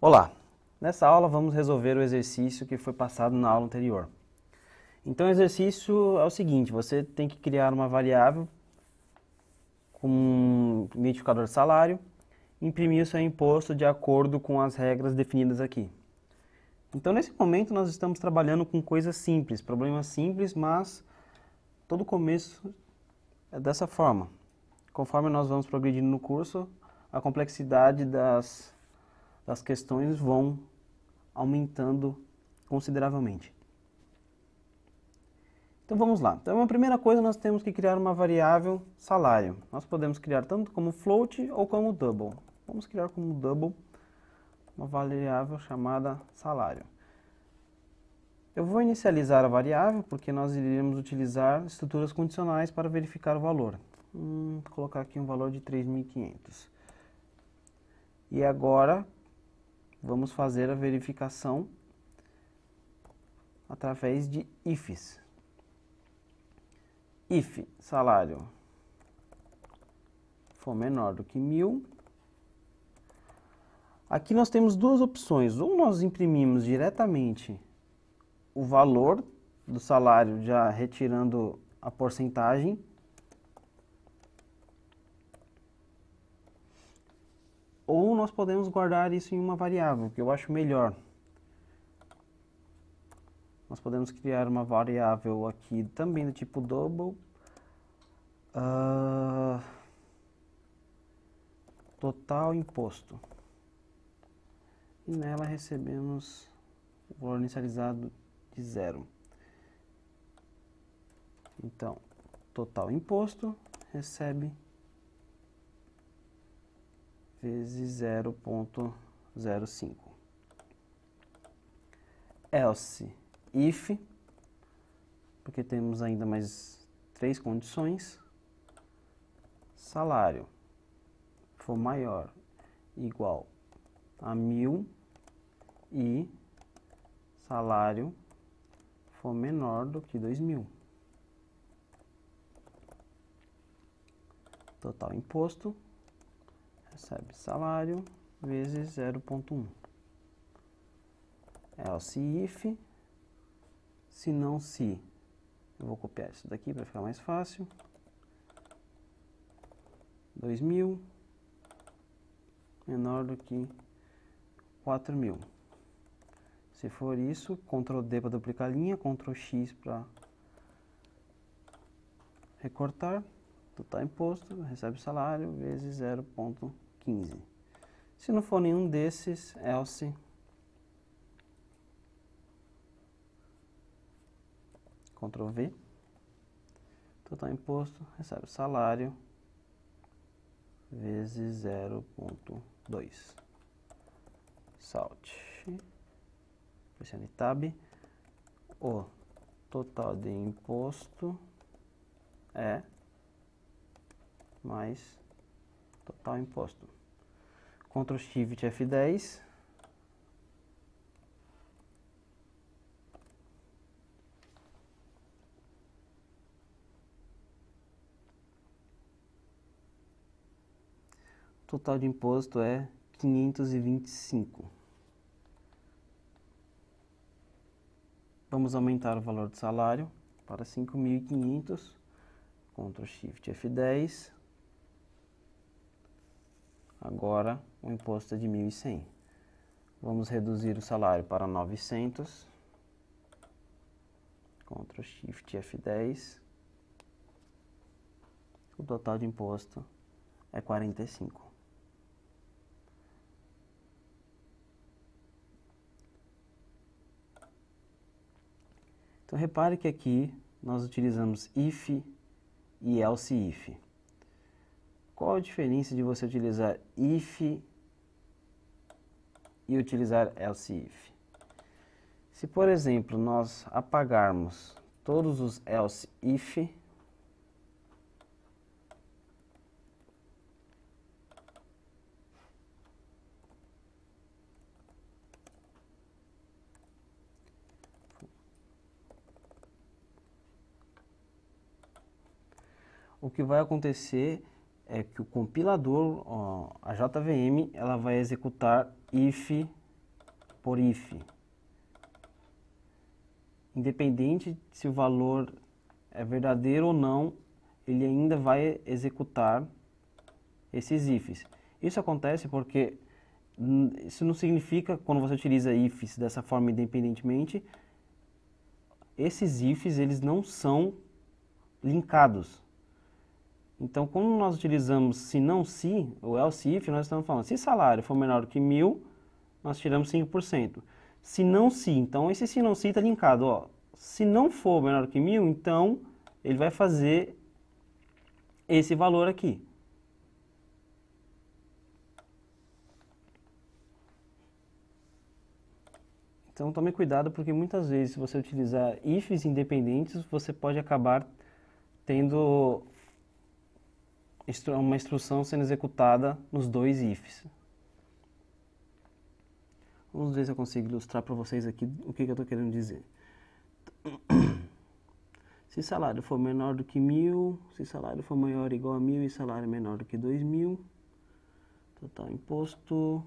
Olá! Nessa aula vamos resolver o exercício que foi passado na aula anterior. Então o exercício é o seguinte, você tem que criar uma variável com um identificador de salário e imprimir o seu imposto de acordo com as regras definidas aqui. Então nesse momento nós estamos trabalhando com coisas simples, problemas simples, mas todo começo é dessa forma. Conforme nós vamos progredindo no curso, a complexidade das questões vão aumentando consideravelmente. Então vamos lá. Então a primeira coisa nós temos que criar uma variável salário. Nós podemos criar tanto como float ou como double. Vamos criar como double uma variável chamada salário. Eu vou inicializar a variável porque nós iremos utilizar estruturas condicionais para verificar o valor. Vou colocar aqui um valor de 3.500. E agora vamos fazer a verificação através de ifs. If salário for menor do que 1.000, aqui nós temos duas opções. Ou nós imprimimos diretamente o valor do salário, já retirando a porcentagem, ou nós podemos guardar isso em uma variável, que eu acho melhor. Nós podemos criar uma variável aqui também do tipo double, total imposto. E nela recebemos o valor inicializado de 0. Então, total imposto recebe vezes 0,05. Else if, porque temos ainda mais 3 condições, salário for maior igual a 1.000 e salário for menor do que 2.000. Total imposto recebe salário vezes 0,1. Else if, se não se, eu vou copiar isso daqui para ficar mais fácil, 2.000 menor do que 4.000. Se for isso, Ctrl D para duplicar a linha, Ctrl X para recortar, total imposto, recebe salário vezes 0,15. Se não for nenhum desses, else Ctrl V, total imposto, recebe salário vezes 0,2. Salt, pressione Tab, o total de imposto é mais total imposto. Ctrl Shift F10, total de imposto é 525. Vamos aumentar o valor do salário para 5.500. Ctrl Shift F10. Agora o imposto é de 1.100. Vamos reduzir o salário para 900. Ctrl Shift F10. O total de imposto é 45. Então repare que aqui nós utilizamos if e else if. Qual a diferença de você utilizar if e utilizar else if? Se, por exemplo, nós apagarmos todos os else if, o que vai acontecer é que o compilador, a JVM, ela vai executar if por if, independente se o valor é verdadeiro ou não, ele ainda vai executar esses ifs. Isso acontece porque isso não significa, quando você utiliza ifs dessa forma independentemente, esses ifs eles não são linkados. Então, quando nós utilizamos se não se, ou else if, nós estamos falando, se salário for menor do que 1.000, nós tiramos 5%. Se não se, então esse se não se está linkado. Ó. Se não for menor do que 1.000, então ele vai fazer esse valor aqui. Então tome cuidado, porque muitas vezes, se você utilizar ifs independentes, você pode acabar tendo uma instrução sendo executada nos dois ifs. Vamos ver se eu consigo ilustrar para vocês aqui o que eu estou querendo dizer. Se salário for menor do que 1.000, se salário for maior ou igual a 1.000 e salário menor do que 2.000, total imposto.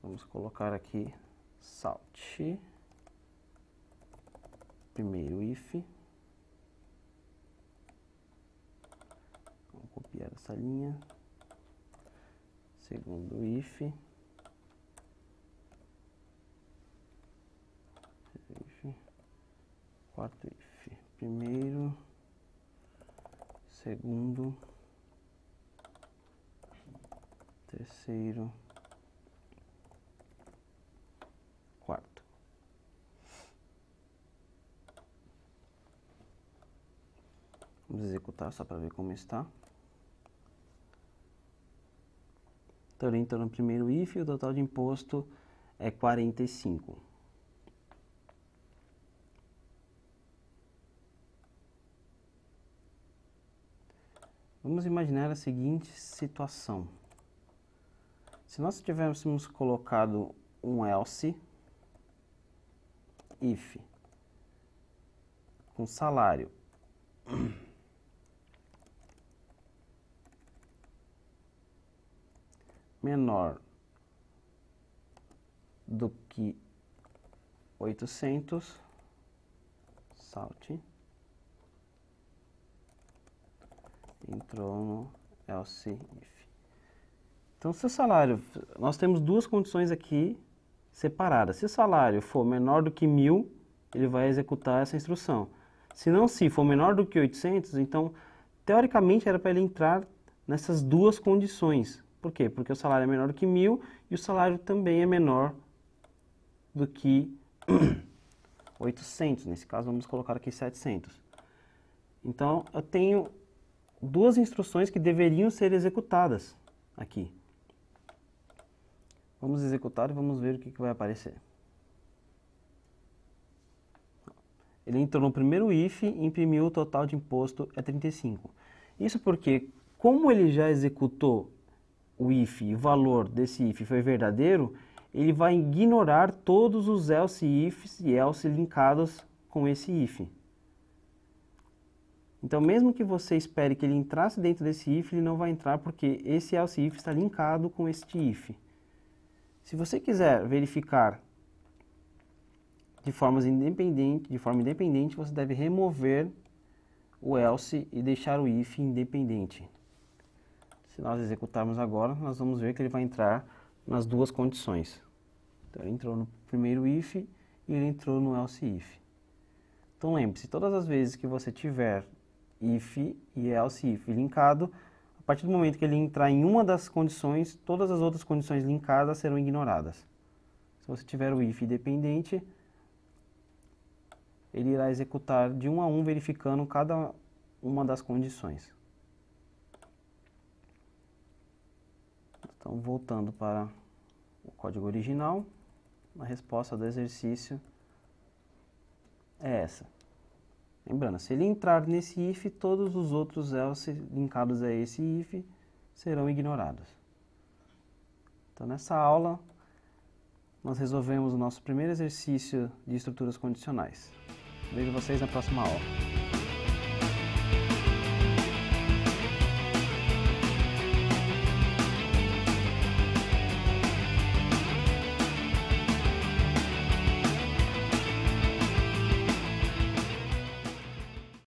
Vamos colocar aqui salt. Primeiro if. Vamos copiar essa linha. Segundo if. Quarto if. Primeiro. Segundo. Terceiro. Quarto. Vamos executar só para ver como está. Então, ele entrou no primeiro if e o total de imposto é 45. Vamos imaginar a seguinte situação. Se nós tivéssemos colocado um else if com salário menor do que 800, salt, entrou no else if. Então, se o salário, nós temos duas condições aqui separadas. Se o salário for menor do que 1.000, ele vai executar essa instrução. Se não, se for menor do que 800, então, teoricamente, era para ele entrar nessas duas condições. Por quê? Porque o salário é menor do que 1.000 e o salário também é menor do que 800. Nesse caso, vamos colocar aqui 700. Então, eu tenho duas instruções que deveriam ser executadas aqui. Vamos executar e vamos ver o que vai aparecer. Ele entrou no primeiro if e imprimiu o total de imposto é 35. Isso porque, como ele já executou o if e o valor desse if foi verdadeiro, ele vai ignorar todos os else ifs e else linkados com esse if. Então, mesmo que você espere que ele entrasse dentro desse if, ele não vai entrar porque esse else if está linkado com este if. Se você quiser verificar de forma independente, você deve remover o else e deixar o if independente. Se nós executarmos agora, nós vamos ver que ele vai entrar nas duas condições. Então, ele entrou no primeiro if e ele entrou no else if. Então, lembre-se, todas as vezes que você tiver if e else if linkado, a partir do momento que ele entrar em uma das condições, todas as outras condições linkadas serão ignoradas. Se você tiver o if dependente, ele irá executar de um a um, verificando cada uma das condições. Então, voltando para o código original, a resposta do exercício é essa. Lembrando, se ele entrar nesse if, todos os outros else linkados a esse if serão ignorados. Então, nessa aula, nós resolvemos o nosso primeiro exercício de estruturas condicionais. Vejo vocês na próxima aula.